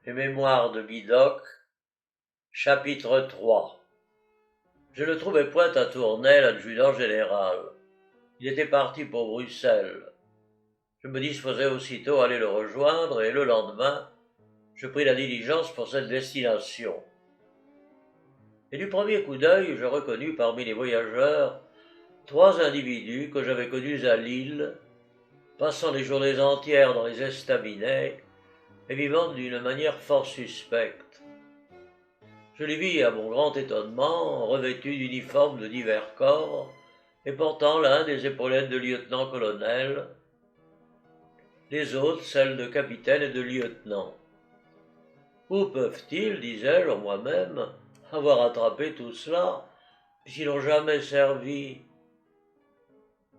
Les Mémoires de Vidocq, chapitre 3. Je le trouvais point à Tournai, l'adjudant général. Il était parti pour Bruxelles. Je me disposais aussitôt à aller le rejoindre et le lendemain, je pris la diligence pour cette destination. Et du premier coup d'œil, je reconnus parmi les voyageurs 3 individus que j'avais connus à Lille, passant les journées entières dans les estaminets et vivant d'une manière fort suspecte. Je les vis à mon grand étonnement, revêtus d'uniformes de divers corps et portant l'un des épaulettes de lieutenant-colonel, les autres celles de capitaine et de lieutenant. Où peuvent-ils, disais-je en moi-même, avoir attrapé tout cela, puisqu'ils n'ont jamais servi?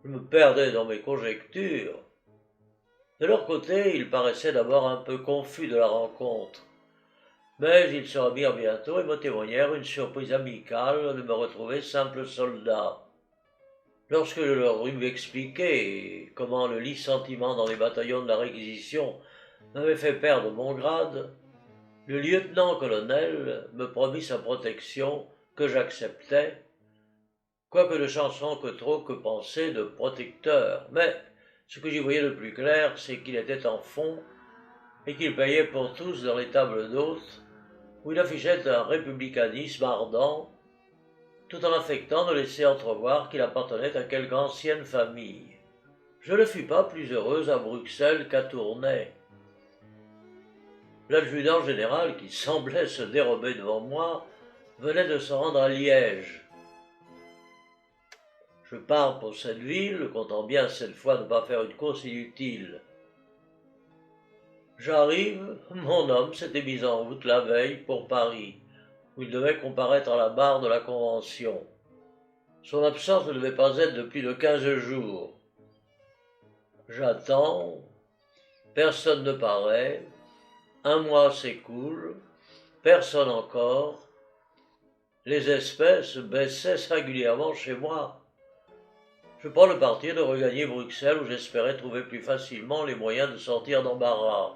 Je me perdais dans mes conjectures. De leur côté, ils paraissaient d'abord un peu confus de la rencontre. Mais ils se remirent bientôt et me témoignèrent une surprise amicale de me retrouver simple soldat. Lorsque je leur eus expliqué comment le licenciement dans les bataillons de la réquisition m'avait fait perdre mon grade, le lieutenant-colonel me promit sa protection, que j'acceptais, quoique ne changeant que trop que penser de protecteur. Mais ce que j'y voyais le plus clair, c'est qu'il était en fond et qu'il payait pour tous dans les tables d'hôtes, où il affichait un républicanisme ardent, tout en affectant de laisser entrevoir qu'il appartenait à quelque ancienne famille. Je ne fus pas plus heureuse à Bruxelles qu'à Tournai. L'adjudant général, qui semblait se dérober devant moi, venait de se rendre à Liège. Je pars pour cette ville, comptant bien cette fois ne pas faire une course inutile. J'arrive, mon homme s'était mis en route la veille pour Paris, où il devait comparaître à la barre de la Convention. Son absence ne devait pas être de plus de 15 jours. J'attends, personne ne paraît, un mois s'écoule, personne encore. Les espèces baissaient singulièrement chez moi. Je prends le parti de regagner Bruxelles où j'espérais trouver plus facilement les moyens de sortir d'embarras.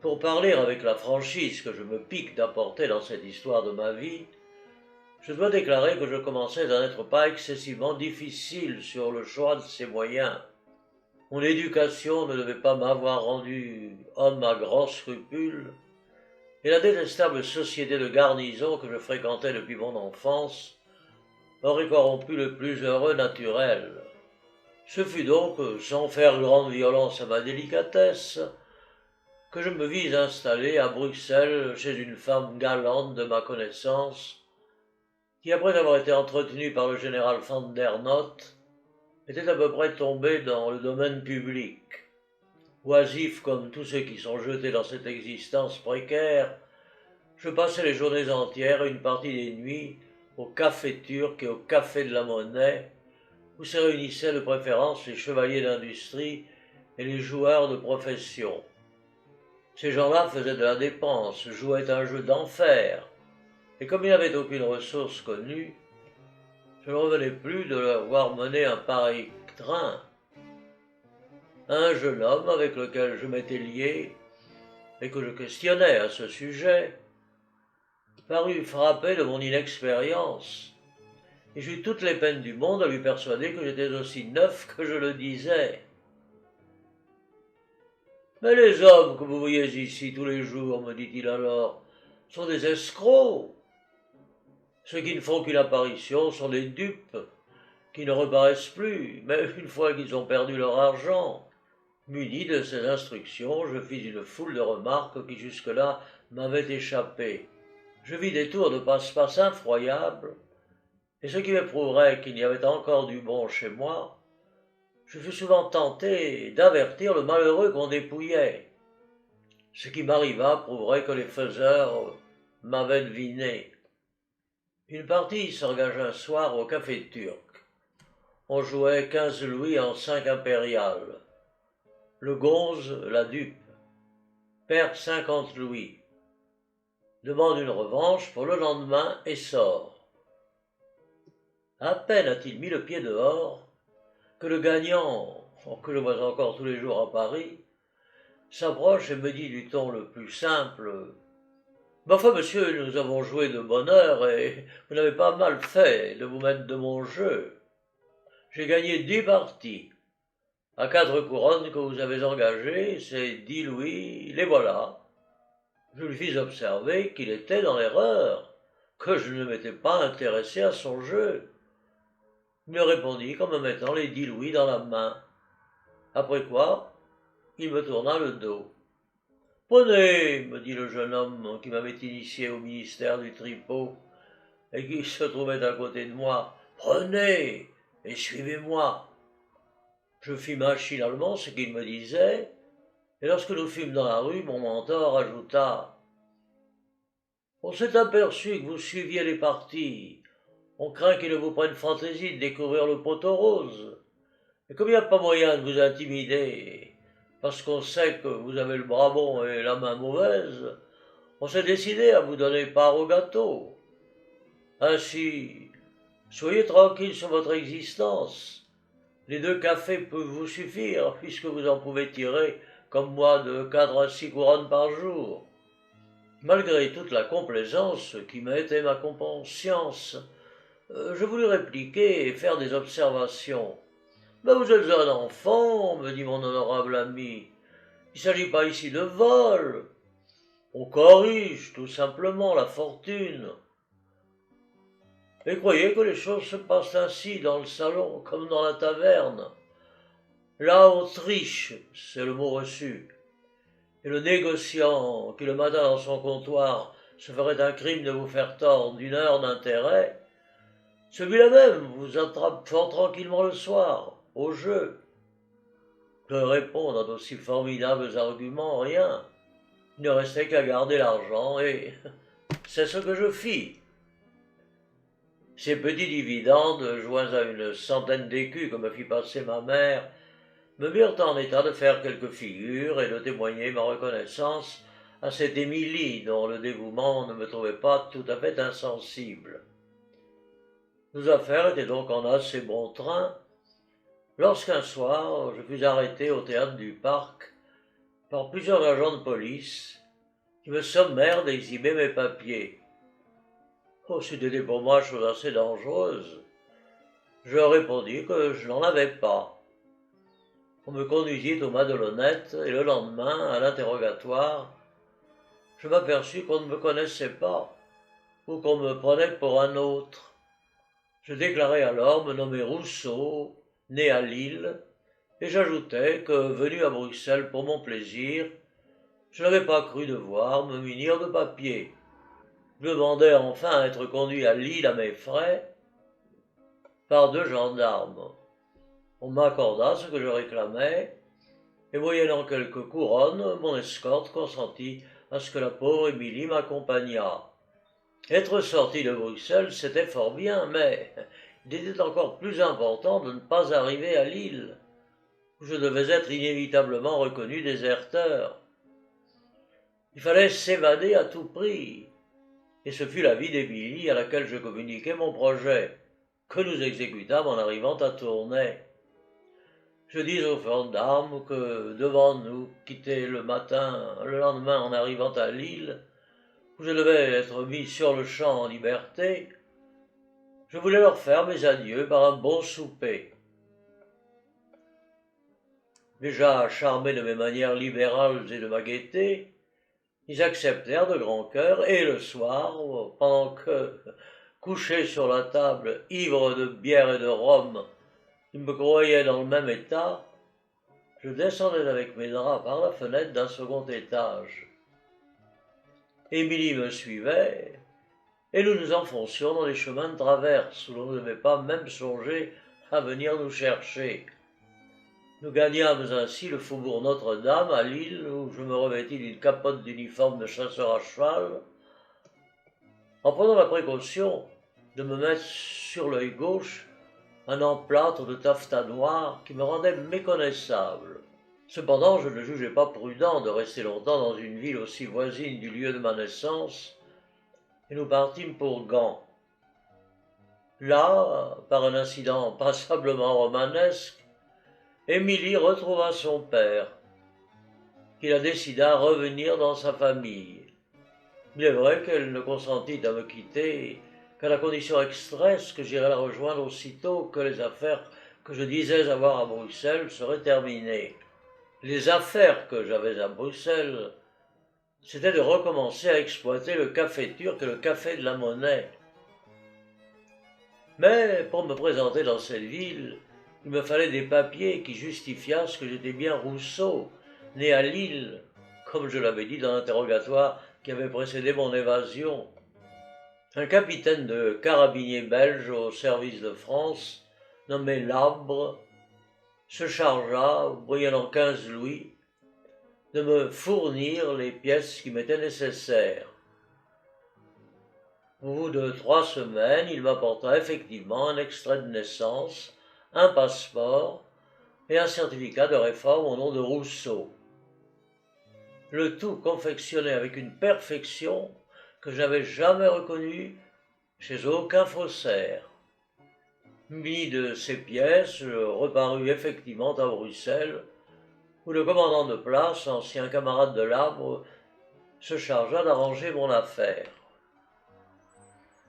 Pour parler avec la franchise que je me pique d'apporter dans cette histoire de ma vie, je dois déclarer que je commençais à n'être pas excessivement difficile sur le choix de ces moyens. Mon éducation ne devait pas m'avoir rendu homme à grands scrupules, et la détestable société de garnison que je fréquentais depuis mon enfance aurait corrompu le plus heureux naturel. Ce fut donc, sans faire grande violence à ma délicatesse, que je me vis installé à Bruxelles chez une femme galante de ma connaissance, qui, après avoir été entretenue par le général Van der Noot, était à peu près tombée dans le domaine public. Oisif comme tous ceux qui sont jetés dans cette existence précaire, je passais les journées entières et une partie des nuits au café turc et au café de la Monnaie, où se réunissaient de préférence les chevaliers d'industrie et les joueurs de profession. Ces gens-là faisaient de la dépense, jouaient un jeu d'enfer, et comme ils n'avaient aucune ressource connue, je ne revenais plus de leur voir mener un pareil train. Un jeune homme avec lequel je m'étais lié, et que je questionnais à ce sujet, parut frappé de mon inexpérience, et j'eus toutes les peines du monde à lui persuader que j'étais aussi neuf que je le disais. « Mais les hommes que vous voyez ici tous les jours, me dit-il alors, sont des escrocs. Ceux qui ne font qu'une apparition sont des dupes, qui ne reparaissent plus, mais une fois qu'ils ont perdu leur argent. » Muni de ces instructions, je fis une foule de remarques qui jusque-là m'avaient échappé. Je vis des tours de passe-passe effroyables, et ce qui me prouverait qu'il y avait encore du bon chez moi, je fus souvent tenté d'avertir le malheureux qu'on dépouillait. Ce qui m'arriva prouverait que les faiseurs m'avaient deviné. Une partie s'engagea un soir au café turc. On jouait 15 louis en 5 impériales. Le gonze, la dupe, perd 50 louis, demande une revanche pour le lendemain et sort. À peine a-t-il mis le pied dehors que le gagnant, que je vois encore tous les jours à Paris, s'approche et me dit du ton le plus simple: Ma foi, monsieur, nous avons joué de bonne heure et vous n'avez pas mal fait de vous mettre de mon jeu. J'ai gagné 10 parties. À 4 couronnes que vous avez engagées, ces 10 louis, les voilà. Je lui fis observer qu'il était dans l'erreur, que je ne m'étais pas intéressé à son jeu. Il me répondit comme me mettant les 10 louis dans la main. Après quoi, il me tourna le dos. Prenez, me dit le jeune homme qui m'avait initié au ministère du tripot et qui se trouvait à côté de moi. Prenez et suivez-moi. Je fis machinalement ce qu'il me disait, et lorsque nous fûmes dans la rue, mon mentor ajouta: On s'est aperçu que vous suiviez les parties. On craint qu'il ne vous prenne fantaisie de découvrir le poteau rose. Et comme il n'y a pas moyen de vous intimider, parce qu'on sait que vous avez le bras bon et la main mauvaise, on s'est décidé à vous donner part au gâteau. Ainsi, soyez tranquille sur votre existence. Les 2 cafés peuvent vous suffire, puisque vous en pouvez tirer, comme moi, de 4 à 6 couronnes par jour. Malgré toute la complaisance qui m'a été ma conscience, je voulus répliquer et faire des observations. Ben, vous êtes un enfant, me dit mon honorable ami. Il ne s'agit pas ici de vol. On corrige tout simplement la fortune. Et croyez que les choses se passent ainsi dans le salon comme dans la taverne. Là, on triche, c'est le mot reçu. Et le négociant qui le matin dans son comptoir se ferait un crime de vous faire tort d'1 heure d'intérêt, celui-là même vous attrape fort tranquillement le soir, au jeu. Que répondre à d'aussi formidables arguments? Rien. Il ne restait qu'à garder l'argent, et c'est ce que je fis. Ces petits dividendes, joints à une centaine d'écus que me fit passer ma mère, me mirent en état de faire quelques figures et de témoigner ma reconnaissance à cette Émilie dont le dévouement ne me trouvait pas tout à fait insensible. Nos affaires étaient donc en assez bon train, lorsqu'un soir je fus arrêté au théâtre du Parc par plusieurs agents de police qui me sommèrent d'exhiber mes papiers. Oh, c'était pour moi chose assez dangereuse. Je répondis que je n'en avais pas. On me conduisit au Madelonnette et le lendemain, à l'interrogatoire, je m'aperçus qu'on ne me connaissait pas ou qu'on me prenait pour un autre. Je déclarai alors me nommer Rousseau, né à Lille, et j'ajoutai que, venu à Bruxelles pour mon plaisir, je n'avais pas cru devoir me munir de papiers. Je demandai enfin à être conduit à Lille à mes frais par 2 gendarmes. On m'accorda ce que je réclamais, et moyennant quelques couronnes, mon escorte consentit à ce que la pauvre Émilie m'accompagnât. Être sorti de Bruxelles, c'était fort bien, mais il était encore plus important de ne pas arriver à Lille, où je devais être inévitablement reconnu déserteur. Il fallait s'évader à tout prix, et ce fut la vie d'Émilie à laquelle je communiquai mon projet, que nous exécutâmes en arrivant à Tournai. Je dis aux gendarmes que devant nous quitter le lendemain en arrivant à Lille, où je devais être mis sur le champ en liberté, je voulais leur faire mes adieux par un bon souper. Déjà charmés de mes manières libérales et de ma gaieté, ils acceptèrent de grand cœur, et le soir, pendant que, couché sur la table, ivre de bière et de rhum, ils me croyaient dans le même état, je descendais avec mes draps par la fenêtre d'un second étage. Émilie me suivait, et nous nous enfoncions dans les chemins de traverse, où l'on ne devait pas même songer à venir nous chercher. Nous gagnâmes ainsi le faubourg Notre-Dame à Lille, où je me revêtis d'une capote d'uniforme de chasseur à cheval, en prenant la précaution de me mettre sur l'œil gauche un emplâtre de taffetas noir qui me rendait méconnaissable. Cependant, je ne jugeais pas prudent de rester longtemps dans une ville aussi voisine du lieu de ma naissance, et nous partîmes pour Gand. Là, par un incident passablement romanesque, Émilie retrouva son père. qu'il a décidé à revenir dans sa famille. Il est vrai qu'elle ne consentit à me quitter qu'à la condition expresse que j'irais la rejoindre aussitôt que les affaires que je disais avoir à Bruxelles seraient terminées. Les affaires que j'avais à Bruxelles, c'était de recommencer à exploiter le café turc et le café de la Monnaie. Mais pour me présenter dans cette ville, il me fallait des papiers qui justifiassent que j'étais bien Rousseau, né à Lille, comme je l'avais dit dans l'interrogatoire qui avait précédé mon évasion. Un capitaine de carabiniers belge au service de France, nommé Labre, se chargea, moyennant 15 louis, de me fournir les pièces qui m'étaient nécessaires. Au bout de 3 semaines, il m'apporta effectivement un extrait de naissance, un passeport et un certificat de réforme au nom de Rousseau. Le tout confectionné avec une perfection que je n'avais jamais reconnue chez aucun faussaire. Muni de ces pièces, je reparus effectivement à Bruxelles, où le commandant de place, ancien camarade de Labre, se chargea d'arranger mon affaire.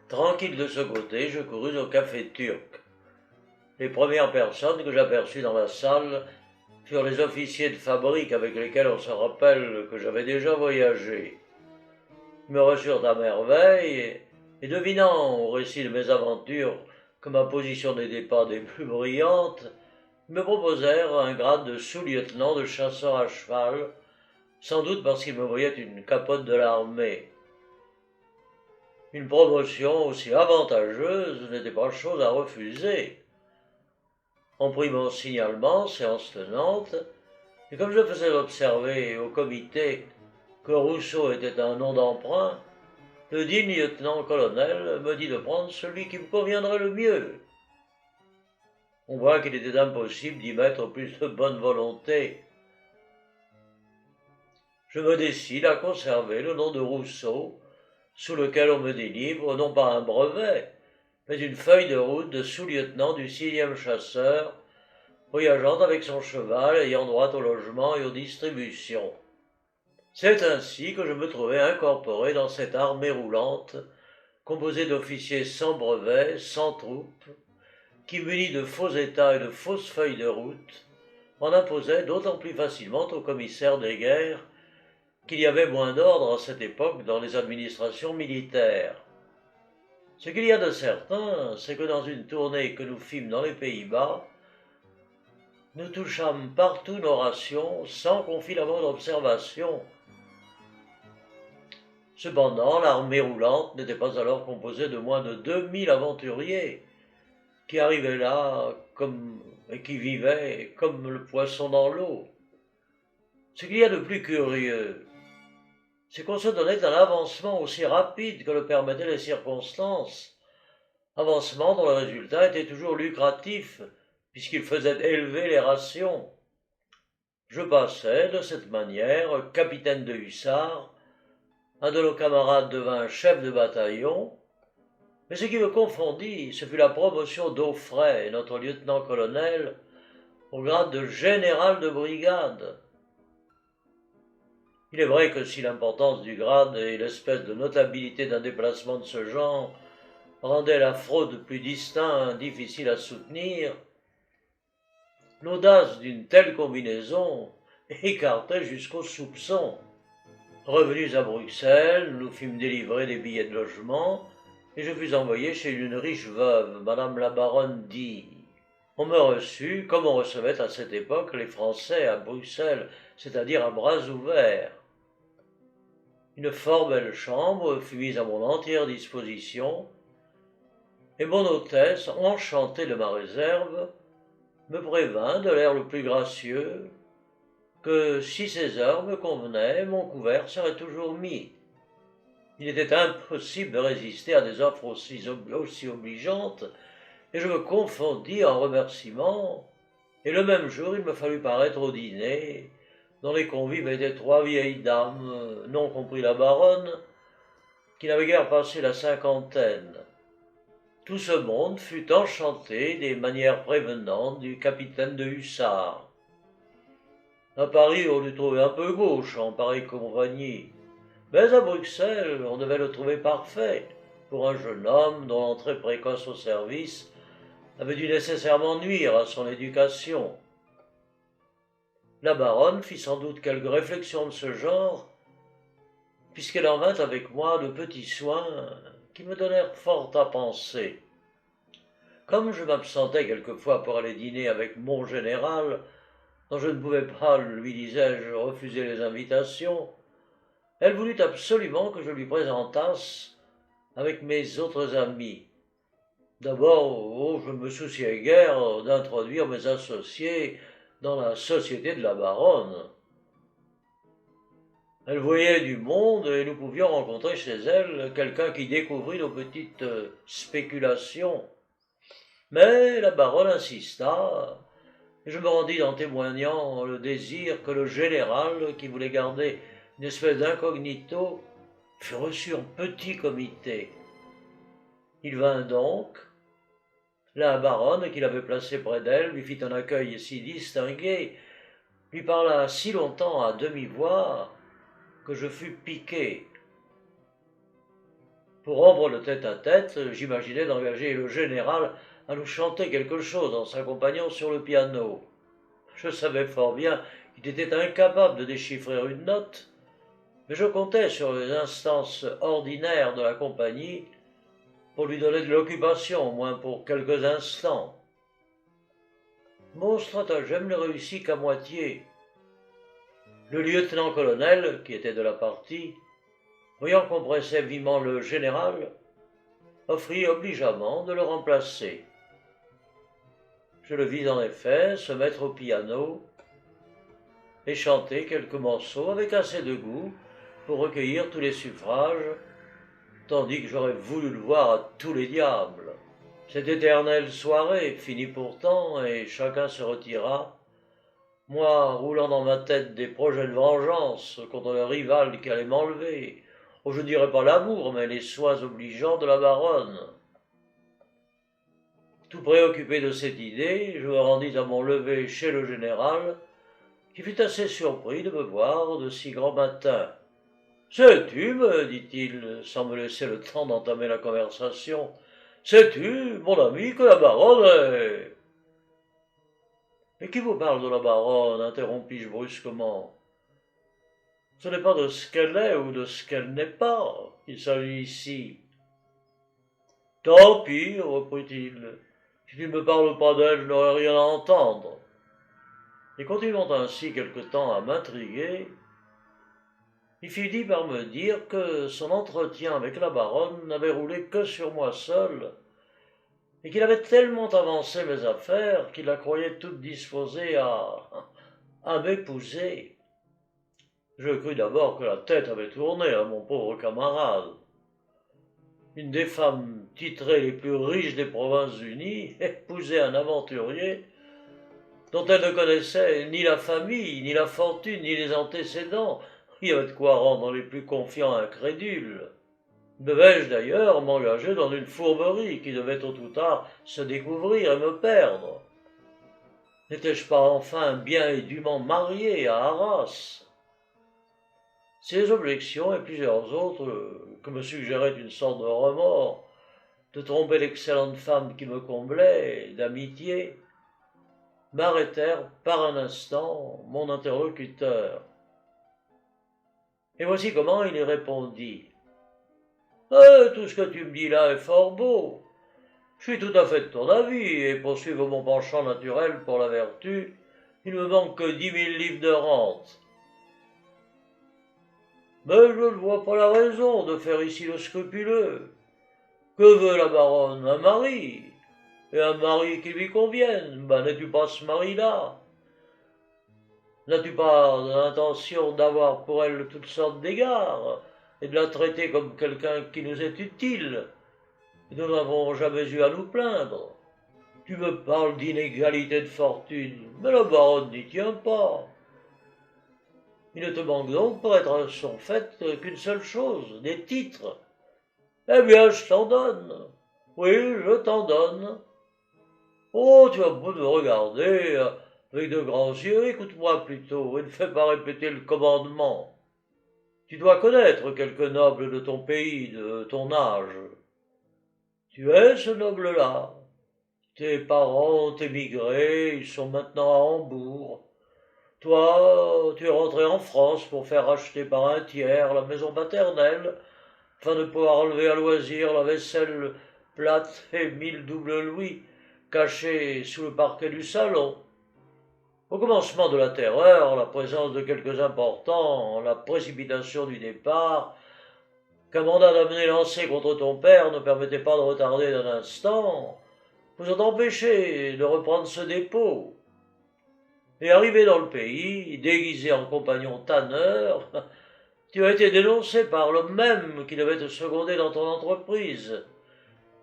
Tranquille de ce côté, je courus au café turc. Les premières personnes que j'aperçus dans la salle furent les officiers de fabrique avec lesquels on se rappelle que j'avais déjà voyagé. Ils me reçurent à merveille et devinant au récit de mes aventures que ma position n'était pas des plus brillantes, ils me proposèrent un grade de sous-lieutenant de chasseur à cheval, sans doute parce qu'ils me voyaient une capote de l'armée. Une promotion aussi avantageuse n'était pas chose à refuser. On prit mon signalement, séance tenante, et comme je faisais observer au comité que Rousseau était un nom d'emprunt, le digne lieutenant-colonel me dit de prendre celui qui me conviendrait le mieux. On voit qu'il était impossible d'y mettre plus de bonne volonté. Je me décide à conserver le nom de Rousseau, sous lequel on me délivre non pas un brevet, mais une feuille de route de sous-lieutenant du 6e chasseur, voyageant avec son cheval, ayant droit au logement et aux distributions. C'est ainsi que je me trouvais incorporé dans cette armée roulante, composée d'officiers sans brevet, sans troupes, qui, munis de faux états et de fausses feuilles de route, m'en imposait d'autant plus facilement au commissaire des guerres qu'il y avait moins d'ordre à cette époque dans les administrations militaires. Ce qu'il y a de certain, c'est que dans une tournée que nous fîmes dans les Pays-Bas, nous touchâmes partout nos rations sans qu'on fît la moindre observation. Cependant, l'armée roulante n'était pas alors composée de moins de 2000 aventuriers, qui arrivaient là et qui vivaient comme le poisson dans l'eau. Ce qu'il y a de plus curieux, c'est qu'on se donnait un avancement aussi rapide que le permettaient les circonstances, avancement dont le résultat était toujours lucratif, puisqu'il faisait élever les rations. Je passais de cette manière capitaine de hussards, un de nos camarades devint chef de bataillon, mais ce qui me confondit, ce fut la promotion d'Auffray, notre lieutenant-colonel, au grade de général de brigade. Il est vrai que si l'importance du grade et l'espèce de notabilité d'un déplacement de ce genre rendaient la fraude plus distincte, difficile à soutenir, l'audace d'une telle combinaison écartait jusqu'au soupçon. Revenus à Bruxelles, nous fûmes délivrés des billets de logement, et je fus envoyé chez une riche veuve, madame la baronne d'I. On me reçut comme on recevait à cette époque les Français à Bruxelles, c'est-à-dire à bras ouverts. Une fort belle chambre fut mise à mon entière disposition, et mon hôtesse, enchantée de ma réserve, me prévint de l'air le plus gracieux que si ces heures me convenaient, mon couvert serait toujours mis. Il était impossible de résister à des offres aussi obligeantes, et je me confondis en remerciements, et le même jour il me fallut paraître au dîner, dont les convives étaient 3 vieilles dames, non compris la baronne, qui n'avaient guère passé la cinquantaine. Tout ce monde fut enchanté des manières prévenantes du capitaine de hussards. À Paris, on le trouvait un peu gauche en pareille compagnie. Mais à Bruxelles, on devait le trouver parfait pour un jeune homme dont l'entrée précoce au service avait dû nécessairement nuire à son éducation. La baronne fit sans doute quelques réflexions de ce genre, puisqu'elle en vint avec moi de petits soins qui me donnèrent fort à penser. Comme je m'absentais quelquefois pour aller dîner avec mon général, dont je ne pouvais pas, lui disais-je, refuser les invitations, elle voulut absolument que je lui présentasse avec mes autres amis. D'abord, je ne me souciais guère d'introduire mes associés dans la société de la baronne. Elle voyait du monde et nous pouvions rencontrer chez elle quelqu'un qui découvrit nos petites spéculations. Mais la baronne insista, et je me rendis en témoignant le désir que le général, qui voulait garder une espèce d'incognito, fut reçu en petit comité. Il vint donc. La baronne, qui l'avait placé près d'elle, lui fit un accueil si distingué, lui parla si longtemps à demi-voix, que je fus piqué. Pour rompre le tête-à-tête, j'imaginais d'engager le général à nous chanter quelque chose en s'accompagnant sur le piano. Je savais fort bien qu'il était incapable de déchiffrer une note, mais je comptais sur les instances ordinaires de la compagnie pour lui donner de l'occupation, au moins pour quelques instants. Mon stratagème ne réussit qu'à moitié. Le lieutenant-colonel, qui était de la partie, voyant qu'on pressait vivement le général, offrit obligeamment de le remplacer. Je le vis en effet se mettre au piano et chanter quelques morceaux avec assez de goût pour recueillir tous les suffrages, tandis que j'aurais voulu le voir à tous les diables. Cette éternelle soirée finit pourtant et chacun se retira, moi roulant dans ma tête des projets de vengeance contre le rival qui allait m'enlever, je dirais pas l'amour, mais les soins obligeants de la baronne. Tout préoccupé de cette idée, je me rendis à mon lever chez le général, qui fut assez surpris de me voir de si grand matin. « Sais-tu, me dit-il, sans me laisser le temps d'entamer la conversation, sais-tu, mon ami, que la baronne est... » « Mais qui vous parle de la baronne ?» interrompis-je brusquement. « Ce n'est pas de ce qu'elle est ou de ce qu'elle n'est pas qu'il s'agit ici. »« Tant pis, reprit-il, si tu ne me parles pas d'elle, je n'aurai rien à entendre. » Et continuant ainsi quelque temps à m'intriguer, il finit par me dire que son entretien avec la baronne n'avait roulé que sur moi seul, et qu'il avait tellement avancé mes affaires qu'il la croyait toute disposée à m'épouser. Je crus d'abord que la tête avait tourné à mon pauvre camarade. Une des femmes titrées les plus riches des Provinces-Unies épousait un aventurier dont elle ne connaissait ni la famille, ni la fortune, ni les antécédents. Il y avait de quoi rendre les plus confiants incrédules. Devais-je d'ailleurs m'engager dans une fourberie qui devait tôt ou tard se découvrir et me perdre? N'étais-je pas enfin bien et dûment marié à Arras? Ces objections et plusieurs autres, que me suggérait une sorte de remords, de tromper l'excellente femme qui me comblait d'amitié, m'arrêtèrent par un instant mon interlocuteur. Et voici comment il y répondit. « Tout ce que tu me dis là est fort beau. Je suis tout à fait de ton avis, et pour suivre mon penchant naturel pour la vertu, il me manque que 10 000 livres de rente. Mais je ne vois pas la raison de faire ici le scrupuleux. Que veut la baronne? Un mari, et un mari qui lui convienne. N'es-tu pas ce mari-là? N'as-tu pas l'intention d'avoir pour elle toutes sortes d'égards, et de la traiter comme quelqu'un qui nous est utile? Nous n'avons jamais eu à nous plaindre. Tu me parles d'inégalité de fortune, mais la baronne n'y tient pas. Il ne te manque donc pour être à son fait qu'une seule chose, des titres. Eh bien, je t'en donne. Oui, je t'en donne. Oh, tu as beau me regarder, avec de grands yeux, écoute-moi plutôt, et ne fais pas répéter le commandement. Tu dois connaître quelques nobles de ton pays, de ton âge. Tu es ce noble-là. Tes parents ont émigré, ils sont maintenant à Hambourg. Toi, tu es rentré en France pour faire racheter par un tiers la maison paternelle, afin de pouvoir enlever à loisir la vaisselle plate et 1000 doubles louis cachés sous le parquet du salon. Au commencement de la terreur, la présence de quelques importants, la précipitation du départ, qu'un mandat d'amener lancé contre ton père ne permettait pas de retarder d'un instant, vous ont empêché de reprendre ce dépôt. Et arrivé dans le pays, déguisé en compagnon tanneur, tu as été dénoncé par l'homme même qui devait te seconder dans ton entreprise,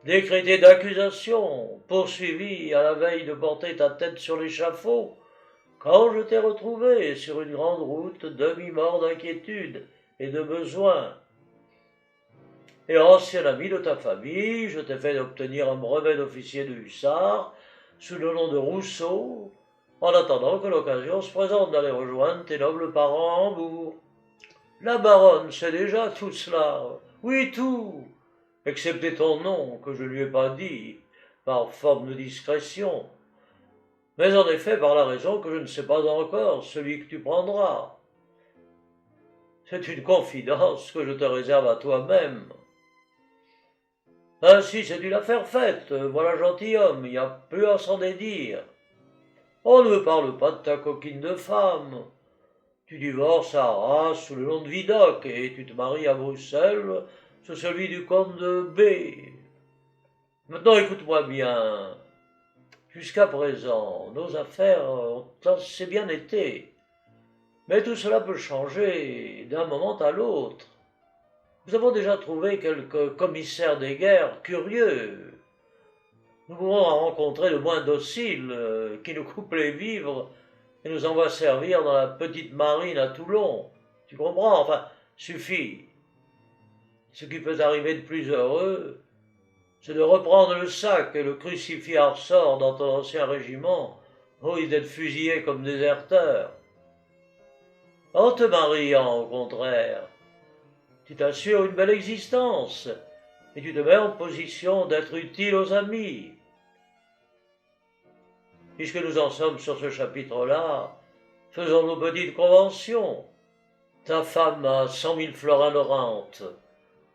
décrété d'accusation, poursuivi à la veille de porter ta tête sur l'échafaud, quand je t'ai retrouvé sur une grande route demi-mort d'inquiétude et de besoin. Et ancien ami de ta famille, je t'ai fait obtenir un brevet d'officier de hussards sous le nom de Rousseau, en attendant que l'occasion se présente d'aller rejoindre tes nobles parents à Hambourg. La baronne sait déjà tout cela, oui tout, excepté ton nom que je ne lui ai pas dit, par forme de discrétion, mais en effet par la raison que je ne sais pas encore celui que tu prendras. C'est une confidence que je te réserve à toi-même. Ainsi c'est une affaire faite, voilà gentilhomme, il n'y a plus à s'en dédire. On ne me parle pas de ta coquine de femme. Tu divorces à Arras sous le nom de Vidocq et tu te maries à Bruxelles sous celui du comte de B. Maintenant écoute-moi bien. Jusqu'à présent, nos affaires ont assez bien été. Mais tout cela peut changer d'un moment à l'autre. Nous avons déjà trouvé quelques commissaires des guerres curieux. Nous pouvons en rencontrer de moins dociles qui nous coupent les vivres et nous envoient servir dans la petite marine à Toulon. Tu comprends? Enfin, suffit. Ce qui peut arriver de plus heureux, c'est de reprendre le sac et le crucifier à ressort dans ton ancien régiment, au lieu d'être fusillé comme déserteur. En te mariant, au contraire, tu t'assures une belle existence et tu te mets en position d'être utile aux amis. Puisque nous en sommes sur ce chapitre-là, faisons nos petites conventions. Ta femme a 100 000 florins de rente.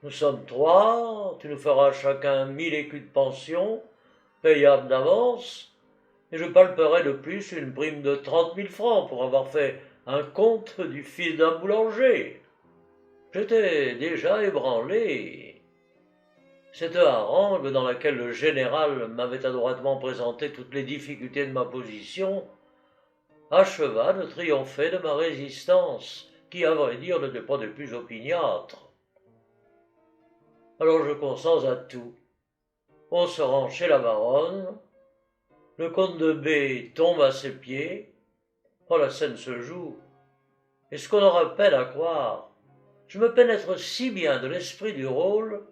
Nous sommes trois, tu nous feras chacun 1000 écus de pension, payables d'avance, et je palperai de plus une prime de 30 000 francs pour avoir fait un compte du fils d'un boulanger. J'étais déjà ébranlé. Cette harangue dans laquelle le général m'avait adroitement présenté toutes les difficultés de ma position acheva de triompher de ma résistance, qui, à vrai dire, n'était pas des plus opiniâtres. Alors je consens à tout. On se rend chez la baronne, le comte de B tombe à ses pieds, oh la scène se joue, et ce qu'on aura peine à croire, je me pénètre si bien de l'esprit du rôle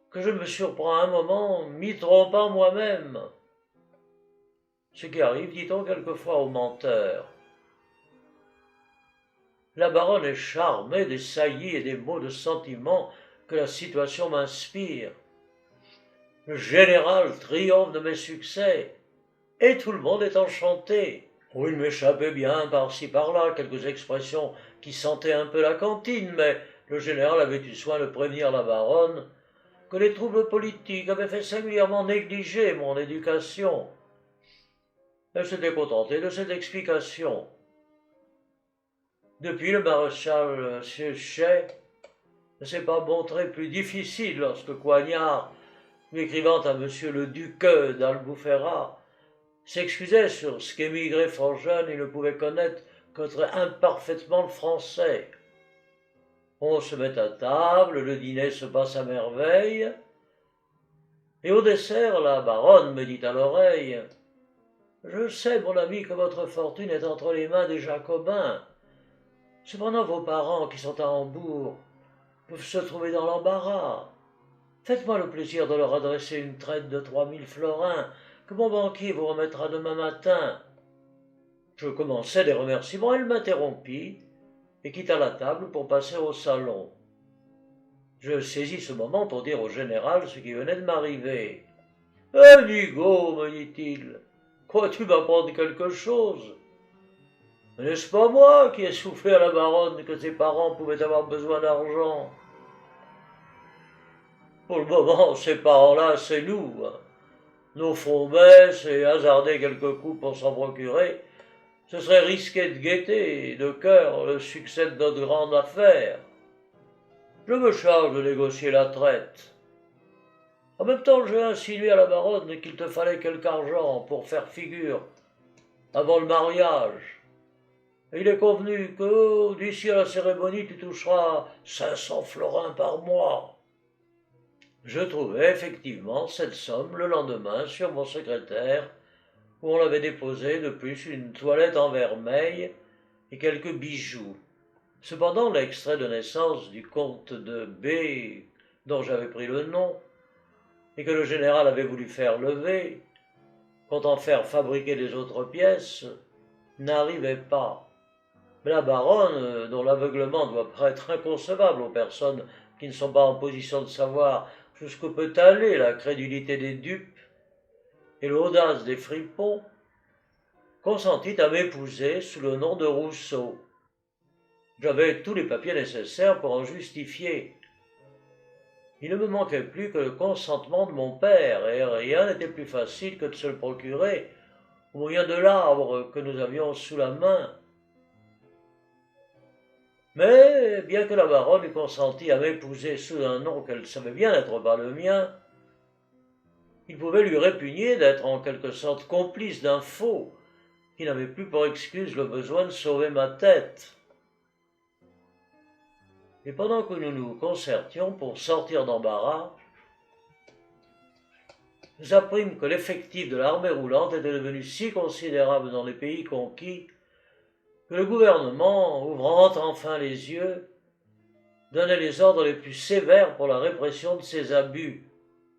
que je me surprends un moment m'y trompant moi-même. Ce qui arrive, dit-on quelquefois aux menteurs. La baronne est charmée des saillies et des mots de sentiment que la situation m'inspire. Le général triomphe de mes succès, et tout le monde est enchanté. Oh, il m'échappait bien par-ci par-là quelques expressions qui sentaient un peu la cantine, mais le général avait eu soin de prévenir la baronne que les troubles politiques avaient fait singulièrement négliger mon éducation. Elle s'était contentée de cette explication. Depuis, le maréchal Suchet ne s'est pas montré plus difficile lorsque Coignard, lui écrivant à M. le duc d'Albufera, s'excusait sur ce qu'émigré fort jeune il ne pouvait connaître que très imparfaitement le français. On se met à table, le dîner se passe à merveille, et au dessert, la baronne me dit à l'oreille « Je sais, mon ami, que votre fortune est entre les mains des Jacobins. Cependant, vos parents, qui sont à Hambourg, peuvent se trouver dans l'embarras. Faites-moi le plaisir de leur adresser une traite de 3000 florins que mon banquier vous remettra demain matin. Je commençais des remerciements, elle m'interrompit et quitta la table pour passer au salon. Je saisis ce moment pour dire au général ce qui venait de m'arriver. « Eh, Nigaud, me dit-il, crois-tu m'apprendre quelque chose? N'est-ce pas moi qui ai soufflé à la baronne que ses parents pouvaient avoir besoin d'argent? Pour le moment, ces parents-là, c'est nous. Nos fonds baissent et hasarder quelques coups pour s'en procurer, ce serait risquer de gaieté et de cœur le succès de notre grande affaire. Je me charge de négocier la traite. En même temps, j'ai insinué à la baronne qu'il te fallait quelque argent pour faire figure avant le mariage. Et il est convenu que d'ici à la cérémonie, tu toucheras 500 florins par mois. Je trouvai effectivement cette somme le lendemain sur mon secrétaire, où on l'avait déposé de plus une toilette en vermeil et quelques bijoux. Cependant, l'extrait de naissance du comte de B, dont j'avais pris le nom, et que le général avait voulu faire lever, comptant faire fabriquer des autres pièces, n'arrivait pas. Mais la baronne, dont l'aveuglement doit paraître inconcevable aux personnes qui ne sont pas en position de savoir jusqu'où peut aller la crédulité des dupes et l'audace des fripons, consentit à m'épouser sous le nom de Rousseau. J'avais tous les papiers nécessaires pour en justifier. Il ne me manquait plus que le consentement de mon père, et rien n'était plus facile que de se le procurer au moyen de l'arbre que nous avions sous la main. Mais, bien que la baronne eût consenti à m'épouser sous un nom qu'elle savait bien n'être pas le mien, il pouvait lui répugner d'être en quelque sorte complice d'un faux qui n'avait plus pour excuse le besoin de sauver ma tête. Et pendant que nous nous concertions pour sortir d'embarras, nous apprîmes que l'effectif de l'armée roulante était devenu si considérable dans les pays conquis que le gouvernement, ouvrant enfin les yeux, donnait les ordres les plus sévères pour la répression de ces abus.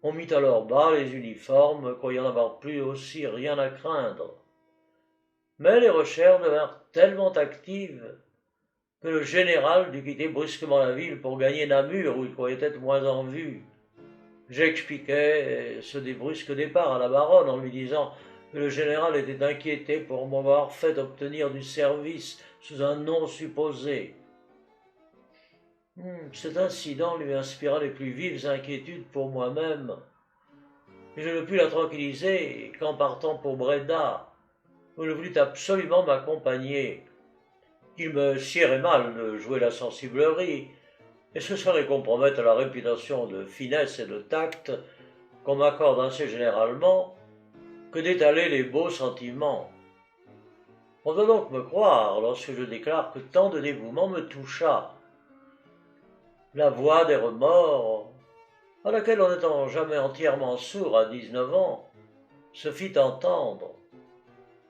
On mit alors bas les uniformes, croyant n'avoir plus aussi rien à craindre. Mais les recherches devinrent tellement actives que le général dut quitter brusquement la ville pour gagner Namur, où il croyait être moins en vue. J'expliquai ce brusque départ à la baronne en lui disant que le général était inquiété pour m'avoir fait obtenir du service sous un nom supposé. Cet incident lui inspira les plus vives inquiétudes pour moi-même, et je ne pus la tranquilliser qu'en partant pour Bréda, où elle voulut absolument m'accompagner. Il me siérait mal de jouer la sensiblerie, et ce serait compromettre la réputation de finesse et de tact qu'on m'accorde assez généralement que d'étaler les beaux sentiments. On doit donc me croire lorsque je déclare que tant de dévouement me toucha. La voix des remords, à laquelle on n'étant jamais entièrement sourd à 19 ans, se fit entendre.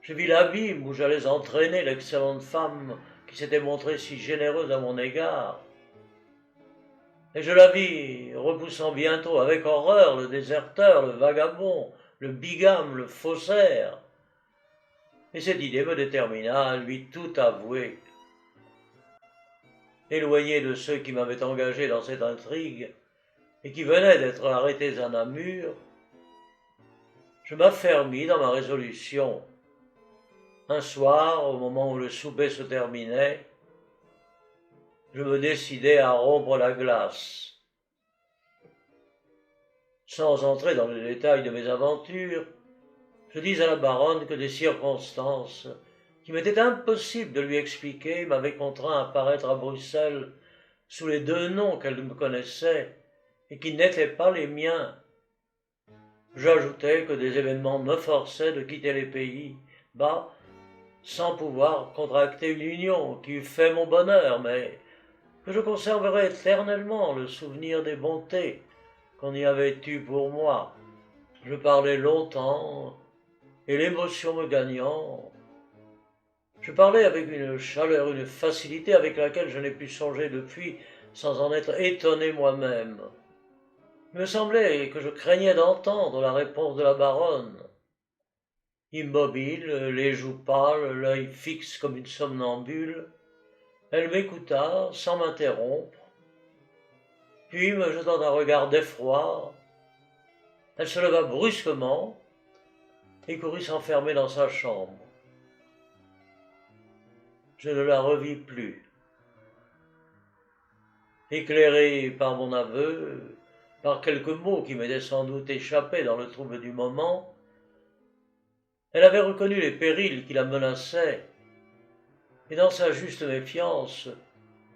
Je vis l'abîme où j'allais entraîner l'excellente femme qui s'était montrée si généreuse à mon égard. Et je la vis repoussant bientôt avec horreur le déserteur, le vagabond, le bigame, le faussaire. Et cette idée me détermina à lui tout avouer. Éloigné de ceux qui m'avaient engagé dans cette intrigue et qui venaient d'être arrêtés à Namur, je m'affermis dans ma résolution. Un soir, au moment où le souper se terminait, je me décidai à rompre la glace. Sans entrer dans le détail de mes aventures, je dis à la baronne que des circonstances qu'il m'était impossible de lui expliquer m'avaient contraint à paraître à Bruxelles sous les 2 noms qu'elle me connaissait et qui n'étaient pas les miens. J'ajoutai que des événements me forçaient de quitter les pays bas sans pouvoir contracter une union qui eût fait mon bonheur, mais que je conserverais éternellement le souvenir des bontés qu'on y avait eues pour moi. Je parlais longtemps, et l'émotion me gagnant, je parlais avec une chaleur, une facilité avec laquelle je n'ai pu songer depuis sans en être étonné moi-même. Il me semblait que je craignais d'entendre la réponse de la baronne. Immobile, les joues pâles, l'œil fixe comme une somnambule, elle m'écouta sans m'interrompre, puis me jetant un regard d'effroi, elle se leva brusquement et courut s'enfermer dans sa chambre. Je ne la revis plus. Éclairé par mon aveu, par quelques mots qui m'étaient sans doute échappés dans le trouble du moment, elle avait reconnu les périls qui la menaçaient, et dans sa juste méfiance,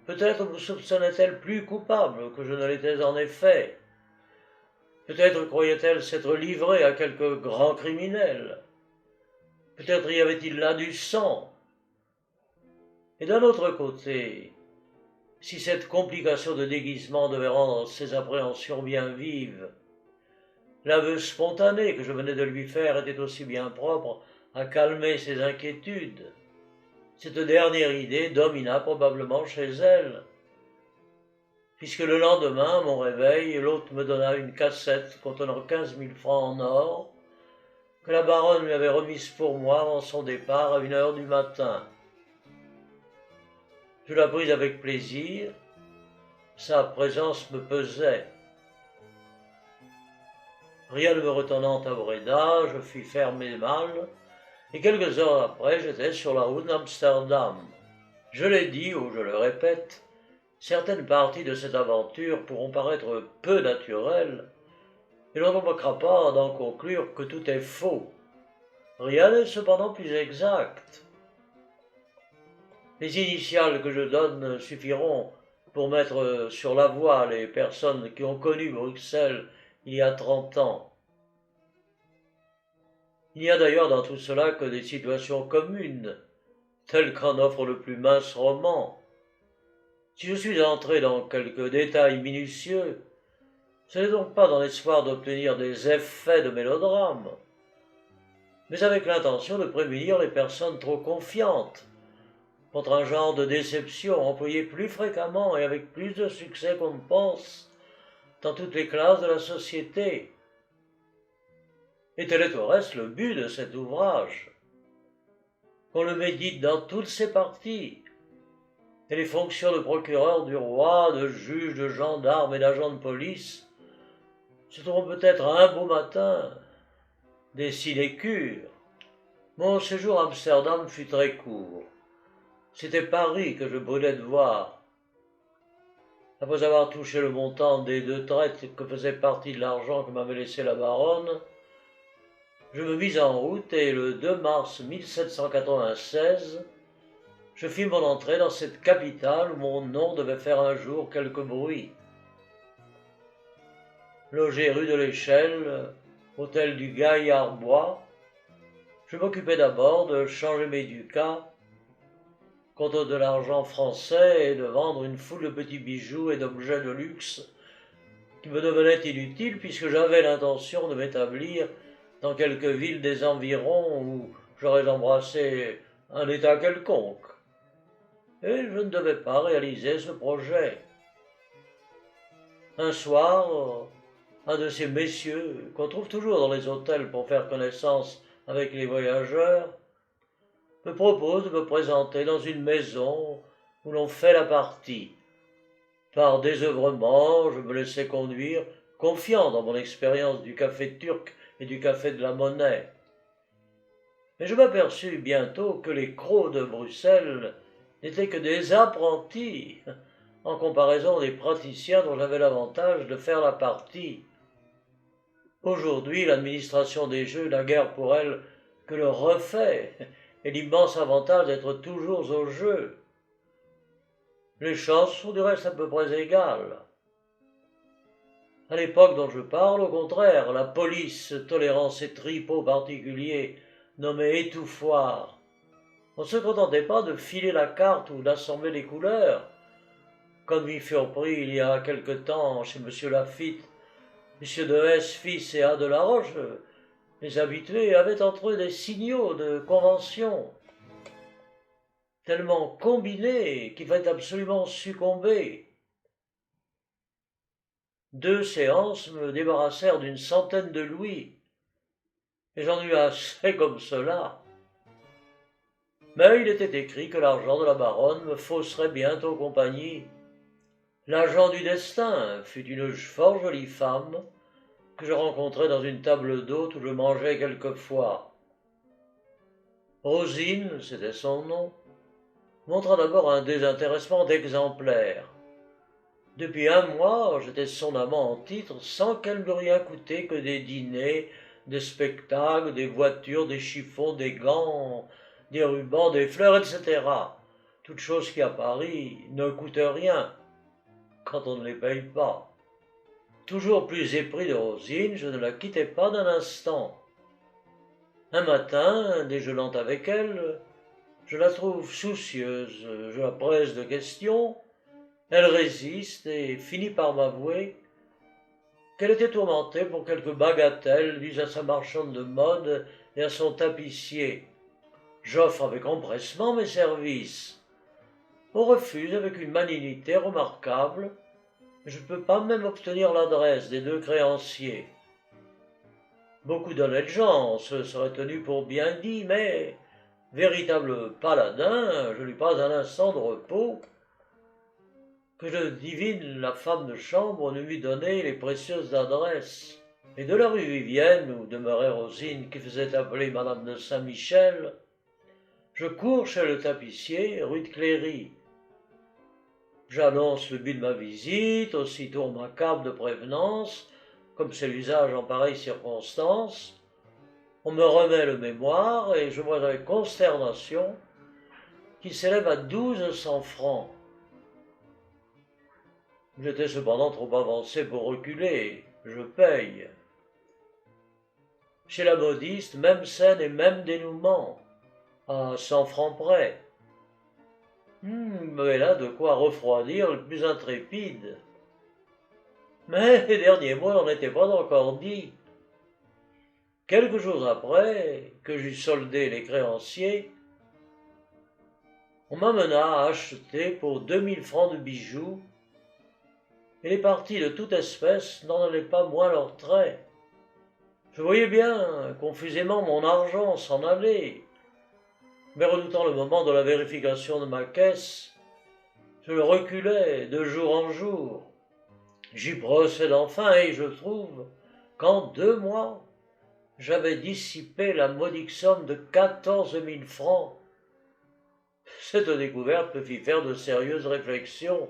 peut-être me soupçonnait-elle plus coupable que je ne l'étais en effet. Peut-être croyait-elle s'être livrée à quelque grand criminel. Peut-être y avait-il là du sang. Et d'un autre côté, si cette complication de déguisement devait rendre ses appréhensions bien vives, l'aveu spontané que je venais de lui faire était aussi bien propre à calmer ses inquiétudes. Cette dernière idée domina probablement chez elle, puisque le lendemain, à mon réveil, l'hôte me donna une cassette contenant 15 000 francs en or, que la baronne lui avait remise pour moi avant son départ à 1 heure du matin. Je la pris avec plaisir, sa présence me pesait. Rien ne me retenant à Breda, je fis faire mes malles, et quelques heures après, j'étais sur la route d'Amsterdam. Je l'ai dit, ou je le répète, certaines parties de cette aventure pourront paraître peu naturelles, et l'on ne manquera pas d'en conclure que tout est faux. Rien n'est cependant plus exact. Les initiales que je donne suffiront pour mettre sur la voie les personnes qui ont connu Bruxelles il y a 30 ans. Il n'y a d'ailleurs dans tout cela que des situations communes, telles qu'en offre le plus mince roman. Si je suis entré dans quelques détails minutieux, ce n'est donc pas dans l'espoir d'obtenir des effets de mélodrame, mais avec l'intention de prémunir les personnes trop confiantes contre un genre de déception employé plus fréquemment et avec plus de succès qu'on ne pense dans toutes les classes de la société. Et tel est au reste le but de cet ouvrage, qu'on le médite dans toutes ses parties, et les fonctions de procureur du roi, de juge, de gendarme et d'agent de police se trouveront peut-être un beau matin des sinécures. Mon séjour à Amsterdam fut très court. C'était Paris que je brûlais de voir. Après avoir touché le montant des 2 traites que faisait partie de l'argent que m'avait laissé la baronne, je me mis en route et le 2 mars 1796, je fis mon entrée dans cette capitale où mon nom devait faire un jour quelque bruit. Logé rue de l'Échelle, hôtel du Gaillard-Bois, je m'occupais d'abord de changer mes ducats contre de l'argent français et de vendre une foule de petits bijoux et d'objets de luxe qui me devenaient inutiles puisque j'avais l'intention de m'établir dans quelque ville des environs où j'aurais embrassé un état quelconque. Et je ne devais pas réaliser ce projet. Un soir, un de ces messieurs qu'on trouve toujours dans les hôtels pour faire connaissance avec les voyageurs me propose de me présenter dans une maison où l'on fait la partie. Par désœuvrement, je me laissai conduire, confiant dans mon expérience du café turc et du café de la Monnaie. Mais je m'aperçus bientôt que les crocs de Bruxelles n'étaient que des apprentis en comparaison des praticiens dont j'avais l'avantage de faire la partie. Aujourd'hui, l'administration des jeux n'a guère pour elle que le refait et l'immense avantage d'être toujours au jeu. Les chances sont du reste à peu près égales. À l'époque dont je parle, au contraire, la police, tolérant ces tripots particuliers nommés étouffoirs, on ne se contentait pas de filer la carte ou d'assembler les couleurs, comme y furent pris il y a quelque temps chez M. Lafitte, M. de S, fils et A de la Roche. Les habitués avaient entre eux des signaux de convention, tellement combinés qu'il fallait absolument succomber. 2 séances me débarrassèrent d'une centaine de louis. et j'en eus assez comme cela. Mais il était écrit que l'argent de la baronne me fausserait bientôt compagnie. L'agent du destin fut une fort jolie femme que je rencontrai dans une table d'hôte où je mangeais quelquefois. Rosine, c'était son nom, montra d'abord un désintéressement d'exemplaire. Depuis un mois, j'étais son amant en titre sans qu'elle m'eût rien coûté que des dîners, des spectacles, des voitures, des chiffons, des gants, des rubans, des fleurs, etc. Toutes choses qui à Paris ne coûtent rien quand on ne les paye pas. Toujours plus épris de Rosine, je ne la quittais pas d'un instant. Un matin, déjeunant avec elle, je la trouve soucieuse, je la presse de questions, elle résiste et finit par m'avouer qu'elle était tourmentée pour quelques bagatelles dues à sa marchande de mode et à son tapissier. J'offre avec empressement mes services. On refuse avec une malignité remarquable, mais je ne peux pas même obtenir l'adresse des deux créanciers. Beaucoup d'honnêtes gens se seraient tenus pour bien dit, mais, véritable paladin, je n'eus pas un instant de repos, que je divine la femme de chambre ne m'eût donné les précieuses adresses. Et de la rue Vivienne, où demeurait Rosine, qui faisait appeler Madame de Saint-Michel, je cours chez le tapissier, rue de Cléry. J'annonce le but de ma visite, aussitôt ma carte de prévenance, comme c'est l'usage en pareille circonstance. On me remet le mémoire et je vois avec consternation qu'il s'élève à 1200 francs. J'étais cependant trop avancé pour reculer, je paye. Chez la modiste, même scène et même dénouement, à 100 francs près. Mais là de quoi refroidir le plus intrépide. Mais les derniers mots n'en étaient pas encore dits. Quelques jours après, que j'eus soldé les créanciers, on m'amena à acheter pour 2000 francs de bijoux, et les parties de toute espèce n'en allaient pas moins leurs traits. Je voyais bien confusément mon argent s'en aller, mais redoutant le moment de la vérification de ma caisse, je le reculais de jour en jour. J'y procède enfin et je trouve qu'en 2 mois, j'avais dissipé la modique somme de 14 000 francs. Cette découverte me fit faire de sérieuses réflexions.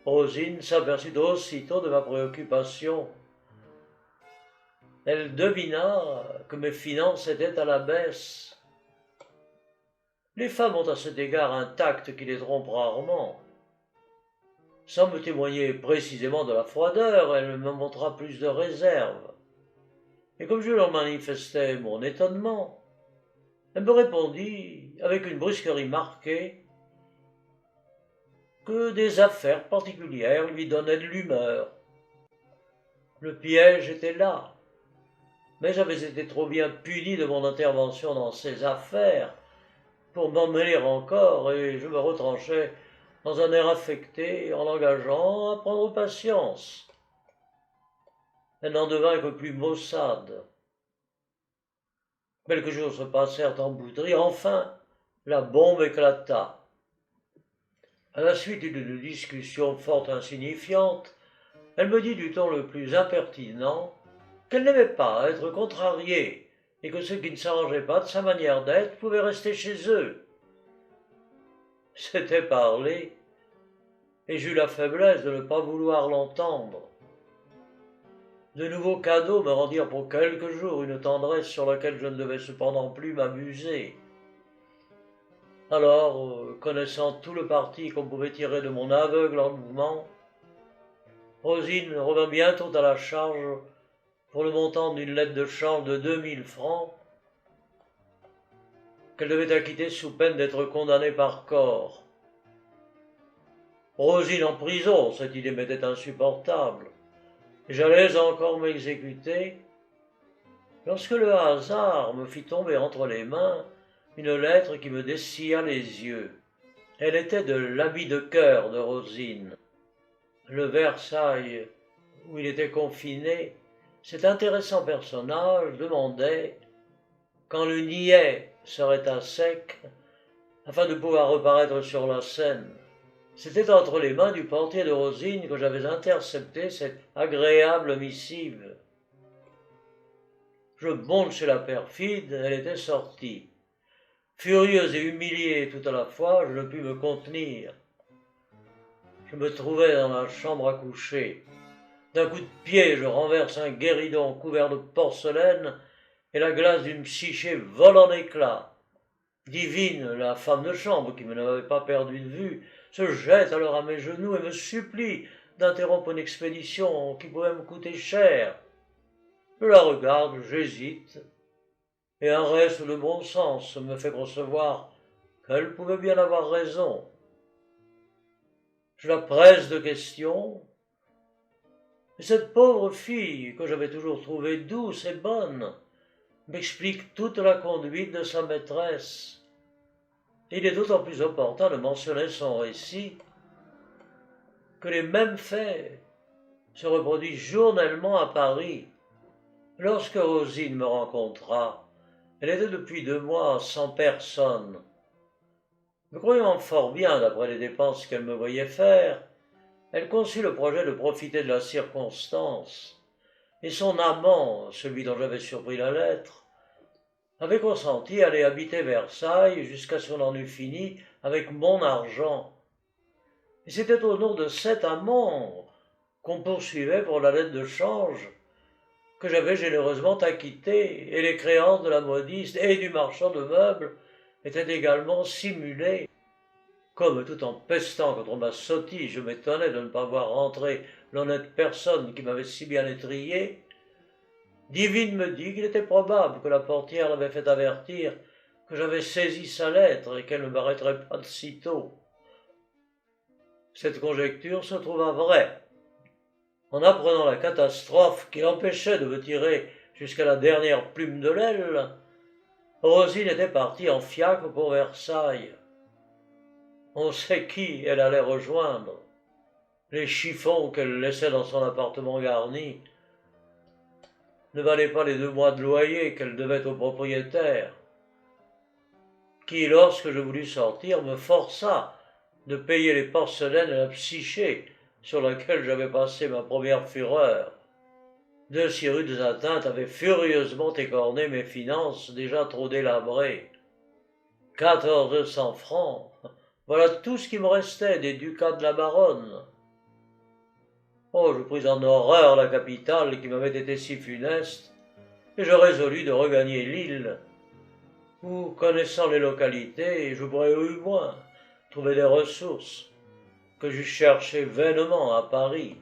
Rosine s'aperçut aussitôt de ma préoccupation. Elle devina que mes finances étaient à la baisse. Les femmes ont à cet égard un tact qui les trompe rarement. Sans me témoigner précisément de la froideur, elle me montra plus de réserve. Et comme je leur manifestais mon étonnement, elle me répondit, avec une brusquerie marquée, que des affaires particulières lui donnaient de l'humeur. Le piège était là, mais j'avais été trop bien puni de mon intervention dans ces affaires pour m'en mêler encore, et je me retranchai dans un air affecté en l'engageant à prendre patience. Elle n'en devint que plus maussade. Quelques jours se passèrent en bouderie, enfin la bombe éclata. À la suite d'une discussion fort insignifiante, elle me dit du ton le plus impertinent qu'elle n'aimait pas à être contrariée et que ceux qui ne s'arrangeaient pas de sa manière d'être pouvaient rester chez eux. C'était parler, et j'eus la faiblesse de ne pas vouloir l'entendre. De nouveaux cadeaux me rendirent pour quelques jours une tendresse sur laquelle je ne devais cependant plus m'amuser. Alors, connaissant tout le parti qu'on pouvait tirer de mon aveugle mouvement, Rosine revint bientôt à la charge pour le montant d'une lettre de change de 2000 francs qu'elle devait acquitter sous peine d'être condamnée par corps. Rosine en prison, cette idée m'était insupportable. J'allais encore m'exécuter lorsque le hasard me fit tomber entre les mains une lettre qui me dessilla les yeux. Elle était de l'habit de cœur de Rosine. Le Versailles où il était confiné cet intéressant personnage demandait quand le niais serait à sec afin de pouvoir reparaître sur la scène. C'était entre les mains du portier de Rosine que j'avais intercepté cette agréable missive. Je monte chez la perfide, elle était sortie. Furieuse et humiliée tout à la fois, je ne pus me contenir. Je me trouvais dans la chambre à coucher. D'un coup de pied, je renverse un guéridon couvert de porcelaine et la glace d'une psyché vole en éclats. Divine, la femme de chambre, qui ne m'avait pas perdu de vue, se jette alors à mes genoux et me supplie d'interrompre une expédition qui pouvait me coûter cher. Je la regarde, j'hésite, et un reste de bon sens me fait concevoir qu'elle pouvait bien avoir raison. Je la presse de questions, et cette pauvre fille, que j'avais toujours trouvée douce et bonne, m'explique toute la conduite de sa maîtresse. Il est d'autant plus opportun de mentionner son récit que les mêmes faits se reproduisent journellement à Paris. Lorsque Rosine me rencontra, elle était depuis 2 mois sans personne. Me croyant fort bien d'après les dépenses qu'elle me voyait faire, elle conçut le projet de profiter de la circonstance, et son amant, celui dont j'avais surpris la lettre, avait consenti à aller habiter Versailles jusqu'à ce qu'on en eût fini avec mon argent. Et c'était au nom de cet amant qu'on poursuivait pour la lettre de change que j'avais généreusement acquittée, et les créances de la modiste et du marchand de meubles étaient également simulées. Comme tout en pestant contre ma sottise, je m'étonnais de ne pas voir rentrer l'honnête personne qui m'avait si bien étrillé, Divine me dit qu'il était probable que la portière l'avait fait avertir que j'avais saisi sa lettre et qu'elle ne m'arrêterait pas de sitôt. Cette conjecture se trouva vraie. En apprenant la catastrophe qui l'empêchait de me tirer jusqu'à la dernière plume de l'aile, Rosine était partie en fiacre pour Versailles. On sait qui elle allait rejoindre. Les chiffons qu'elle laissait dans son appartement garni ne valaient pas les 2 mois de loyer qu'elle devait au propriétaire, qui, lorsque je voulus sortir, me força de payer les porcelaines et la psyché sur laquelle j'avais passé ma première fureur. De si rudes atteintes avaient furieusement écorné mes finances déjà trop délabrées. 1400 francs, voilà tout ce qui me restait des ducats de la baronne. Oh, je pris en horreur la capitale qui m'avait été si funeste, et je résolus de regagner l'île, où, connaissant les localités, je pourrais au moins trouver des ressources que j'eus cherchées vainement à Paris.